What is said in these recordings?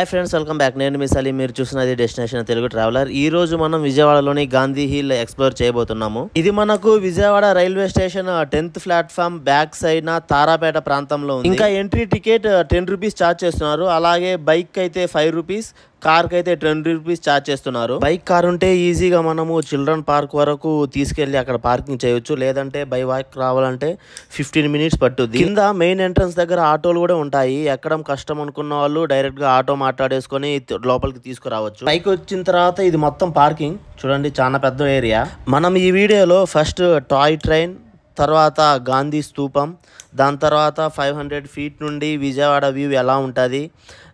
Hi friends, welcome back. నేను మీ సలీం. మీరు చూస్తున్నది డెస్టినేషన్ తెలుగు ట్రావెలర్. ఈ రోజు మనం విజయవాడలోని గాంధీ హిల్ ఎక్స్ప్లోర్ చేయబోతున్నాము. ఇది మనకు Vijayawada railway station 10th platform back side Tarapeta ప్రాంతంలో ఉంది. ఇంకా ఎంట్రీ టికెట్ 10 రూపీస్ ఛార్జ్ చేస్తున్నారు. అలాగే బైక్ అయితే 5 రూపీస్, కార్ కి అయితే 20 రూపీస్ ఛార్జ్ చేస్తున్నారు. బైక్ కార్ ఉంటే ఈజీగా మనము చిల్డ్రన్ పార్క్ వరకు తీసుకెళ్లి అక్కడ పార్కింగ్ చేయొచ్చు. లేదంటే బై వాక్ రావాలంటే 15 మినిట్స్ పట్టుద్ది. కింద మెయిన్ ఎంట్రన్స్ దగ్గర ఆటోలు కూడా ఉంటాయి. ఎక్కడం కష్టం అనుకున్న వాళ్ళు డైరెక్ట్ గా ఆటో మాట్లాడేసుకొని లోపలికి తీసుకురావచ్చు. పైకి వచ్చిన తర్వాత ఇది మొత్తం పార్కింగ్ చూడండి, చాలా పెద్ద ఏరియా. మనం ఈ వీడియోలో ఫస్ట్ టాయ్ ట్రైన్, తర్వాత గాంధీ స్తూపం, దాని తర్వాత 500 ఫీట్ నుండి విజయవాడ వ్యూ ఎలా ఉంటుంది,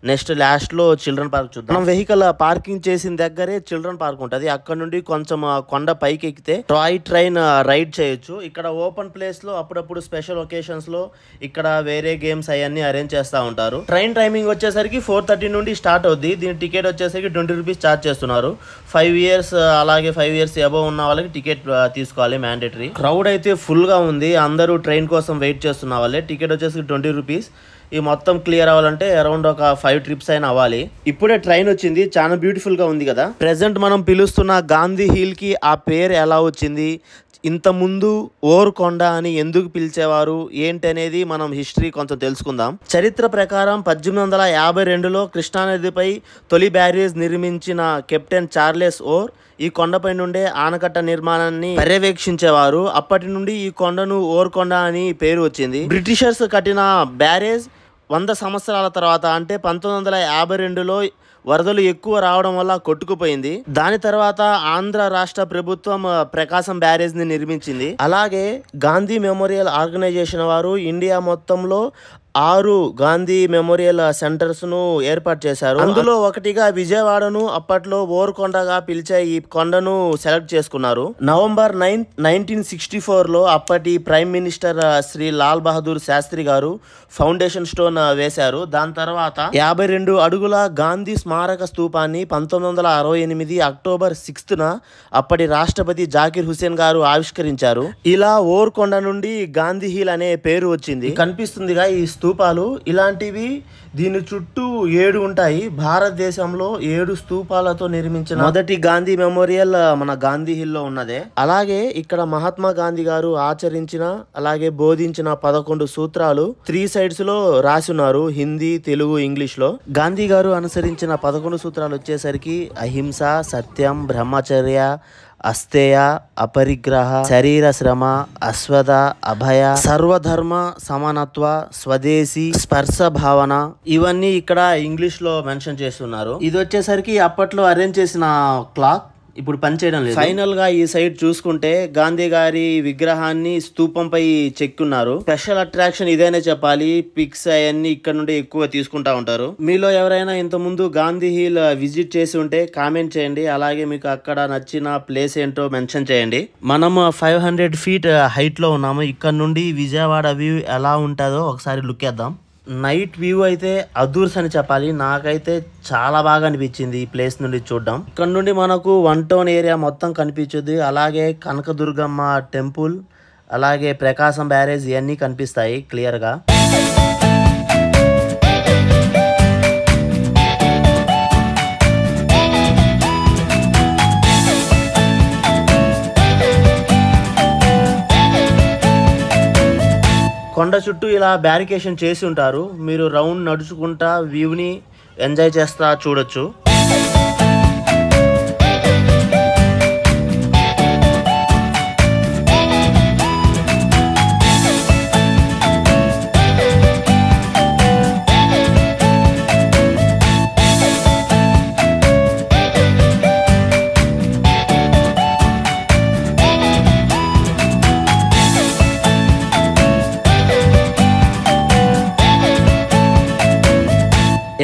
నెక్స్ట్ లాస్ట్లో చిల్డ్రన్ పార్క్ చూద్దాం. మనం వెహికల్ పార్కింగ్ చేసిన దగ్గరే చిల్డ్రన్ పార్క్ ఉంటుంది. అక్కడ నుండి కొంచెం కొండ పైకి ఎక్కితే టాయ్ ట్రైన్ రైడ్ చేయొచ్చు. ఇక్కడ ఓపెన్ ప్లేస్ లో అప్పుడప్పుడు స్పెషల్ ఒకేషన్స్ లో ఇక్కడ వేరే గేమ్స్ అవన్నీ అరేంజ్ చేస్తూ ఉంటారు. ట్రైన్ టైమింగ్ వచ్చేసరికి 4:30 నుండి స్టార్ట్ అవుద్ది. దీని టికెట్ వచ్చేసరికి 20 రూపీస్ ఛార్జ్ చేస్తున్నారు. 5 ఇయర్స్ అలాగే 5 ఇయర్స్ అబవ్ ఉన్న వాళ్ళకి టికెట్ తీసుకోవాలి, మ్యాండేటరీ. క్రౌడ్ అయితే ఫుల్ గా ఉంది. అందరూ ట్రైన్ కోసం వెయిట్ చేస్తున్న వాళ్ళే. టికెట్ వచ్చేసి 20 రూపీస్. ఈ మొత్తం క్లియర్ అవ్వాలంటే అరౌండ్ ఒక 5 ట్రిప్స్ అయినా అవ్వాలి. ఇప్పుడే ట్రైన్ వచ్చింది, చాలా బ్యూటిఫుల్ గా ఉంది కదా. ప్రెసెంట్ మనం పిలుస్తున్న గాంధీ హిల్ కి ఆ పేరు ఎలా వచ్చింది, ఇంత ముందు ఓరుకొండ అని ఎందుకు పిలిచేవారు ఏంటనేది మనం హిస్టరీ కొంచెం తెలుసుకుందాం. చరిత్ర ప్రకారం 1852లో కృష్ణానదిపై తొలి బ్యారేజ్ నిర్మించిన కెప్టెన్ చార్లెస్ ఓర్ ఈ కొండపై నుండే ఆనకట్ట నిర్మాణాన్ని పర్యవేక్షించేవారు. అప్పటి నుండి ఈ కొండను ఓరుకొండ అని పేరు వచ్చింది. బ్రిటిషర్స్ కట్టిన బ్యారేజ్ 100 సంవత్సరాల తర్వాత అంటే 1952లో వరదలు ఎక్కువ రావడం వల్ల కొట్టుకుపోయింది. దాని తర్వాత ఆంధ్ర రాష్ట్ర ప్రభుత్వం ప్రకాశం బ్యారేజ్ ని నిర్మించింది. అలాగే గాంధీ మెమోరియల్ ఆర్గనైజేషన్ వారు ఇండియా మొత్తంలో 6 గాంధీ మెమోరియల్ సెంటర్స్ ను ఏర్పాటు చేశారు. అందులో ఒకటిగా విజయవాడను అప్పట్లో ఓరుకొండగా పిలిచే ఈ కొండను సెలెక్ట్ చేసుకున్నారు. నవంబర్ 9, 1964లో అప్పటి ప్రైమ్ మినిస్టర్ శ్రీ లాల్ బహదూర్ శాస్త్రి గారు ఫౌండేషన్ స్టోన్ వేశారు. దాని తర్వాత 52 అడుగుల గాంధీ స్మారక స్తూపాన్ని 1968 అక్టోబర్ 6న అప్పటి రాష్ట్రపతి జాకిర్ హుసేన్ గారు ఆవిష్కరించారు. ఇలా ఓరుకొండ నుండి గాంధీ హిల్ అనే పేరు వచ్చింది. కనిపిస్తుందిగా ఈ స్తూపాలు. ఇలాంటివి దీని చుట్టూ 7 ఉంటాయి. భారతదేశంలో 7 స్తూపాలతో నిర్మించిన మొదటి గాంధీ మెమోరియల్ మన గాంధీ హిల్ లో ఉన్నదే. అలాగే ఇక్కడ మహాత్మా గాంధీ గారు ఆచరించిన అలాగే బోధించిన 11 సూత్రాలు 3 సైడ్స్ లో రాసి ఉన్నారు, హిందీ, తెలుగు, ఇంగ్లీష్ లో. గాంధీ గారు అనుసరించిన 11 సూత్రాలు వచ్చేసరికి అహింస, సత్యం, బ్రహ్మచర్య, అస్తేయ, అపరిగ్రహ, శరీర శ్రమ, అశ్వద, అభయ, సర్వధర్మ సమానత్వ, స్వదేశీ, స్పర్శ భావన, ఇవన్నీ ఇక్కడ ఇంగ్లీష్ లో మెన్షన్ చేస్తున్నారు. ఇది వచ్చేసరికి అప్పట్లో అరేంజ్ చేసిన క్లాక్ ఇప్పుడు పనిచేయడం లేదు. ఫైనల్ గా ఈ సైడ్ చూసుకుంటే గాంధీ గారి విగ్రహాన్ని స్తూపంపై చెక్కున్నారు. స్పెషల్ అట్రాక్షన్ ఇదేనే చెప్పాలి. పిక్స్ అవన్నీ ఇక్కడ నుండి ఎక్కువ తీసుకుంటా ఉంటారు. మీలో ఎవరైనా ఇంత ముందు గాంధీ హిల్ విజిట్ చేసి ఉంటే కామెంట్ చేయండి. అలాగే మీకు అక్కడ నచ్చిన ప్లేస్ ఏంటో మెన్షన్ చేయండి. మనం 500 ఫీట్ హైట్ లో ఉన్నాము. ఇక్కడ నుండి విజయవాడ వ్యూ ఎలా ఉంటుందో ఒకసారి లుక్ వేద్దాం. నైట్ వ్యూ అయితే అదూర్స్ అని చెప్పాలి. నాకైతే చాలా బాగా అనిపించింది ఈ ప్లేస్ నుండి చూడడం. ఇక్కడ నుండి మనకు 1 టౌన్ ఏరియా మొత్తం కనిపించుద్ది. అలాగే కనకదుర్గమ్మ టెంపుల్, అలాగే ప్రకాశం బ్యారేజ్ ఇవన్నీ కనిపిస్తాయి క్లియర్ గా. కొండ చుట్టూ ఇలా బ్యారికేషన్ చేసి ఉంటారు. మీరు రౌండ్ నడుచుకుంటా వ్యూని ఎంజాయ్ చేస్తా చూడొచ్చు.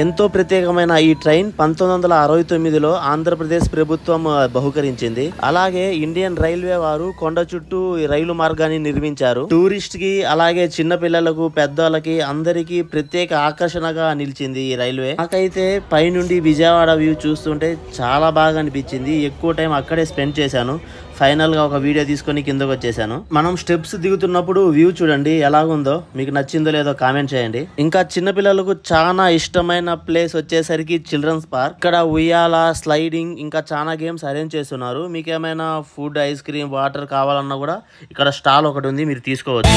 ఎంతో ప్రత్యేకమైన ఈ ట్రైన్ 1969లో ఆంధ్రప్రదేశ్ ప్రభుత్వం బహుకరించింది. అలాగే ఇండియన్ రైల్వే వారు కొండ చుట్టూ రైలు మార్గాన్ని నిర్మించారు. టూరిస్ట్ కి అలాగే చిన్న పిల్లలకు, పెద్దవాళ్ళకి అందరికీ ప్రత్యేక ఆకర్షణగా నిలిచింది ఈ రైల్వే. నాకైతే పైనుండి విజయవాడ వ్యూ చూస్తుంటే చాలా బాగా అనిపించింది. ఎక్కువ టైం అక్కడే స్పెండ్ చేశాను. ఫైనల్ గా ఒక వీడియో తీసుకొని కిందకు వచ్చేసాను. మనం స్టెప్స్ దిగుతున్నప్పుడు వ్యూ చూడండి ఎలాగుందో, మీకు నచ్చిందో లేదో కామెంట్ చేయండి. ఇంకా చిన్న పిల్లలకు చాలా ఇష్టమైన ప్లేస్ వచ్చేసరికి చిల్డ్రన్స్ పార్క్. ఇక్కడ ఉయ్యాల, స్లైడింగ్ ఇంకా చాలా గేమ్స్ అరేంజ్ చేస్తున్నారు. మీకు ఏమైనా ఫుడ్, ఐస్ క్రీమ్, వాటర్ కావాలన్నా కూడా ఇక్కడ స్టాల్ ఒకటి ఉంది, మీరు తీసుకోవచ్చు.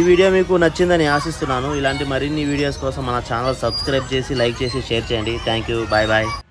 వీడియో మీకు నచ్చిందని ఆశిస్తున్నాను. ఇలాంటి మరిన్ని వీడియోస్ కోసం మన ఛానల్ సబ్స్క్రైబ్ చేసి, లైక్ చేసి, షేర్ చేయండి. Thank you. Bye bye.